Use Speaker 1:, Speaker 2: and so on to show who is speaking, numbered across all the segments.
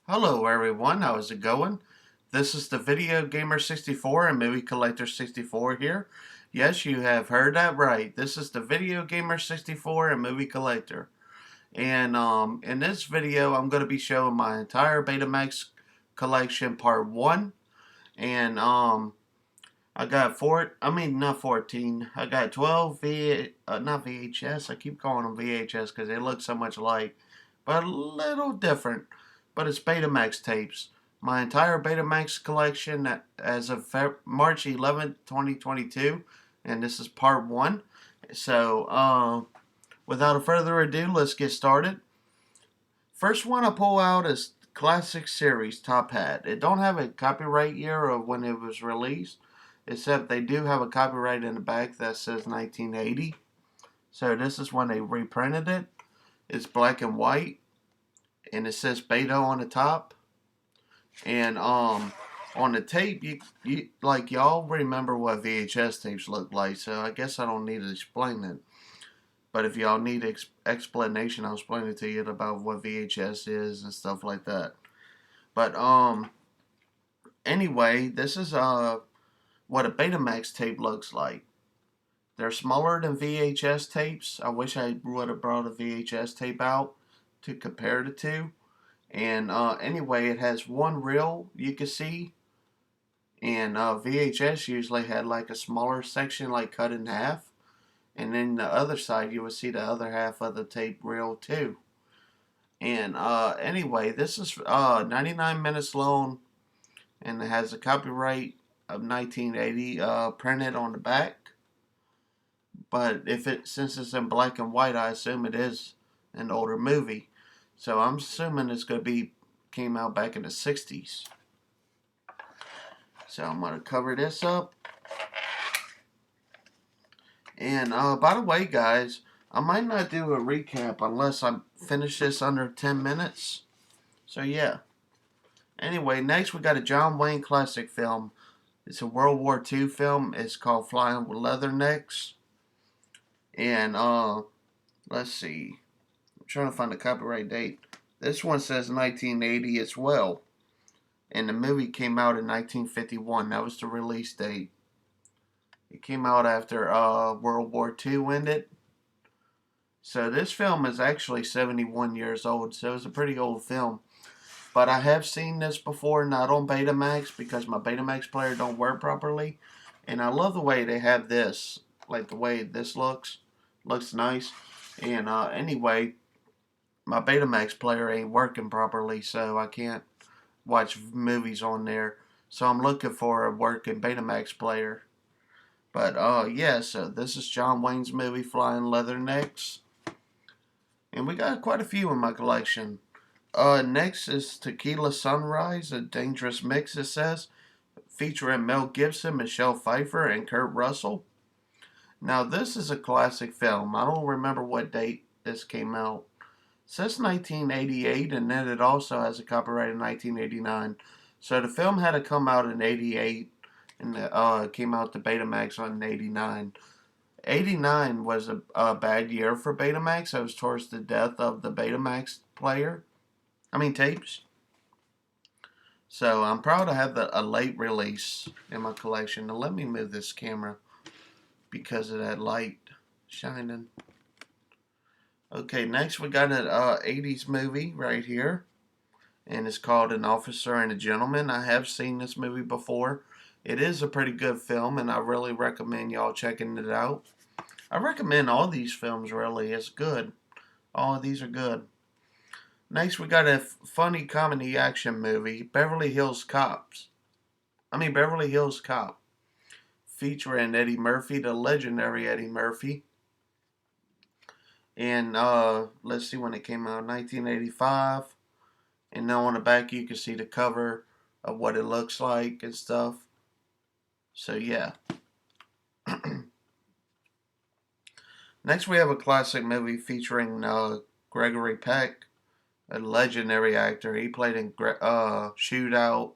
Speaker 1: Hello everyone, how's it going? This is the Video Gamer 64 and Movie Collector 64 here. Yes, you have heard that right. This is the Video Gamer 64 and Movie Collector. And in this video, I'm going to be showing my entire Betamax collection part 1. And I got not 14. I got 12 not VHS. I keep calling them VHS because they look so much alike, but a little different. But it's Betamax tapes. My entire Betamax collection as of March 11th, 2022, and this is part 1. So, without further ado, let's get started. First one I pull out is Classic Series Top Hat. It don't have a copyright year of when it was released, except they do have a copyright in the back that says 1980. So this is when they reprinted it. It's black and white, and it says Beto on the top. And on the tape, you like y'all remember what VHS tapes look like, so I guess I don't need to explain it. But if y'all need explanation, I'll explain it to you about what VHS is and stuff like that. But anyway, this is what a Betamax tape looks like. They're smaller than VHS tapes. I wish I would have brought a VHS tape out to compare the two. And anyway, it has one reel you can see. And VHS usually had like a smaller section, like cut in half. And then the other side, you would see the other half of the tape reel too. And anyway, this is 99 minutes long, and it has a copyright of 1980 printed on the back. But since it's in black and white, I assume it is an older movie. So I'm assuming it's going to be came out back in the 60s. So I'm going to cover this up. And by the way, guys, I might not do a recap unless I finish this under 10 minutes. So yeah. Anyway, next we got a John Wayne classic film. It's a World War II film. It's called Flying with Leathernecks. And let's see. I'm trying to find the copyright date. This one says 1980 as well. And the movie came out in 1951. That was the release date. It came out after World War II ended. So this film is actually 71 years old. So it's a pretty old film. But I have seen this before, not on Betamax, because my Betamax player don't work properly. And I love the way they have this. Like the way this looks. Looks nice. And anyway, my Betamax player ain't working properly, so I can't watch movies on there. So I'm looking for a working Betamax player. But yeah, so this is John Wayne's movie Flying Leathernecks. And we got quite a few in my collection. Next is Tequila Sunrise, a dangerous mix, it says, featuring Mel Gibson, Michelle Pfeiffer, and Kurt Russell. Now this is a classic film. I don't remember what date this came out. It says 1988, and then it also has a copyright in 1989. So the film had to come out in 88, and it came out to Betamax on 89. 89 was a bad year for Betamax. It was towards the death of the Betamax tapes. So I'm proud to have a late release in my collection. Now let me move this camera because of that light shining. Okay, next we got an 80s movie right here. And it's called An Officer and a Gentleman. I have seen this movie before. It is a pretty good film, and I really recommend y'all checking it out. I recommend all these films, really. It's good. All of these are good. Next, we got a funny comedy action movie, Beverly Hills Cop, featuring Eddie Murphy, the legendary Eddie Murphy. And let's see when it came out, 1985. And now on the back you can see the cover of what it looks like and stuff. So yeah. Next we have a classic movie featuring Gregory Peck, a legendary actor. He played in Shootout,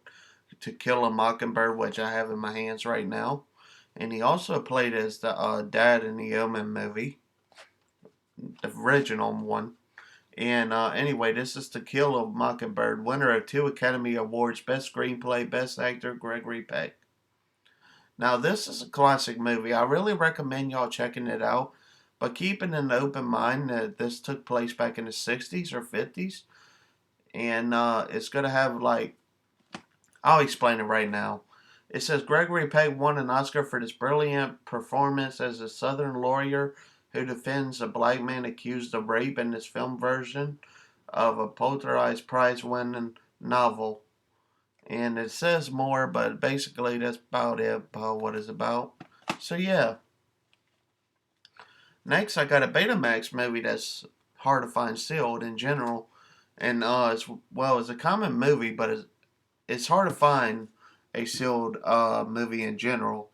Speaker 1: To Kill a Mockingbird, which I have in my hands right now. And he also played as the dad in the Omen movie, the original one. And anyway, this is Tequila Mockingbird, winner of 2 Academy Awards, Best Screenplay, Best Actor, Gregory Peck. Now, this is a classic movie. I really recommend y'all checking it out, but keeping an open mind that this took place back in the 60s or 50s, and it's going to have, like, I'll explain it right now. It says Gregory Peck won an Oscar for this brilliant performance as a Southern lawyer who defends a black man accused of rape in this film version of a Pulitzer Prize-winning novel. And it says more, but basically that's about it, about what it's about. So yeah. Next, I got a Betamax movie that's hard to find sealed in general. And it's a common movie, but it's hard to find a sealed movie in general.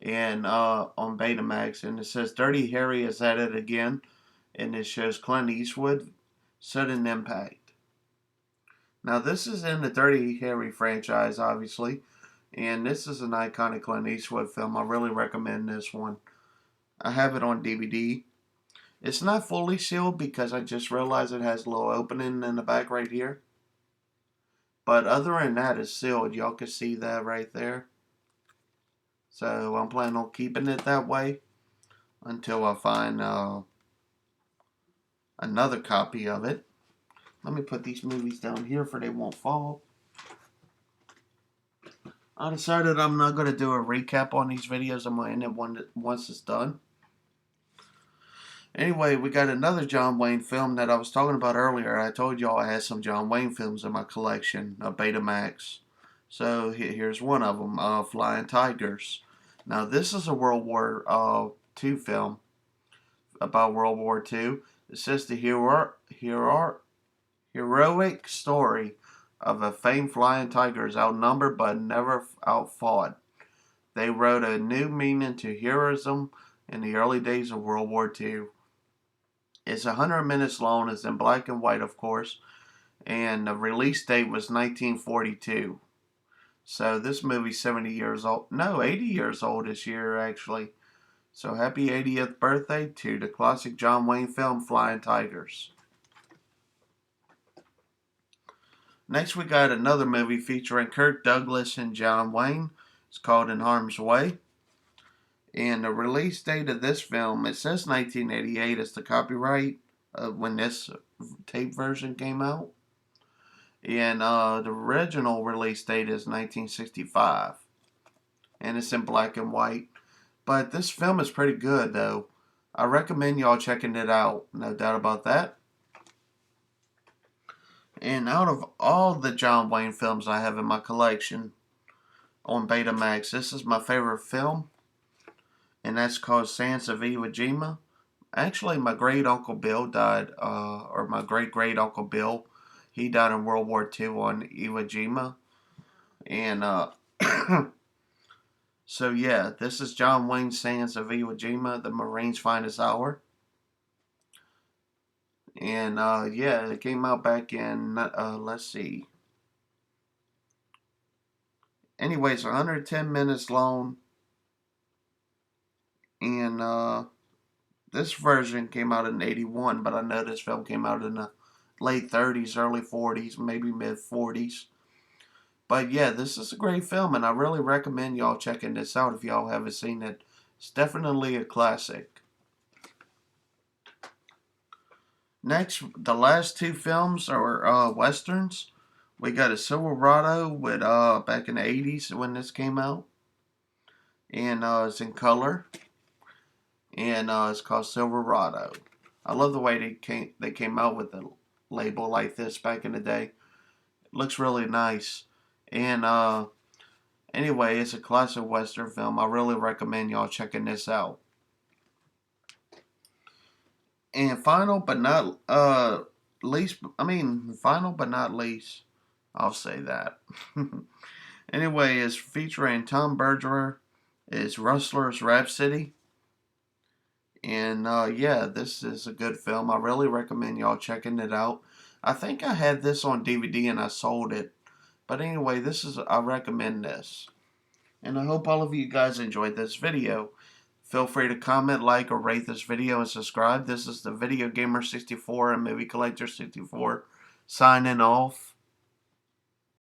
Speaker 1: And on Betamax, and it says Dirty Harry is at it again, and it shows Clint Eastwood, sudden impact. Now this is in the Dirty Harry franchise, obviously, and this is an iconic Clint Eastwood film. I really recommend this one. I have it on DVD. It's not fully sealed because I just realized it has a little opening in the back right here. But other than that, it's sealed. Y'all can see that right there. So I'm planning on keeping it that way until I find another copy of it. Let me put these movies down here for they won't fall. I decided I'm not going to do a recap on these videos. I'm going to end it once it's done. Anyway, we got another John Wayne film that I was talking about earlier. I told y'all I had some John Wayne films in my collection of Betamax. So here's one of them, Flying Tigers. Now this is a World War II film about World War II. It says the heroic story of a famed flying tigers outnumbered but never outfought. They wrote a new meaning to heroism in the early days of World War II. It's 100 minutes long. It's in black and white, of course, and the release date was 1942. So this movie's 70 years old. No, 80 years old this year, actually. So happy 80th birthday to the classic John Wayne film, Flying Tigers. Next, we got another movie featuring Kirk Douglas and John Wayne. It's called In Harm's Way. And the release date of this film, it says 1988 is the copyright when this tape version came out. And the original release date is 1965. And it's in black and white. But this film is pretty good, though. I recommend y'all checking it out. No doubt about that. And out of all the John Wayne films I have in my collection on Betamax, this is my favorite film. And that's called Sands of Iwo Jima. Actually, my great Uncle Bill died, or my great Uncle Bill, he died in World War II on Iwo Jima. And so yeah, this is John Wayne's Sands of Iwo Jima, the Marine's finest hour. And yeah, it came out back in, let's see. Anyways, 110 minutes long. And this version came out in 81, but I know this film came out in the late 30s, early 40s, maybe mid 40s. But yeah, this is a great film, and I really recommend y'all checking this out if y'all haven't seen it. It's definitely a classic. Next, the last two films are westerns. We got a Silverado with back in the 80s when this came out, and it's in color, and it's called Silverado. I love the way they came out with a label like this back in the day. It looks really nice, and anyway, it's a classic western film. I really recommend y'all checking this out. And final but not least, I'll say that. Anyway, it's featuring Tom Bergeron. It's Rustler's Rhapsody. And yeah, this is a good film. I really recommend y'all checking it out. I think I had this on DVD and I sold it. But anyway, I recommend this. And I hope all of you guys enjoyed this video. Feel free to comment, like, or rate this video and subscribe. This is the Video Gamer 64 and Movie Collector 64 signing off.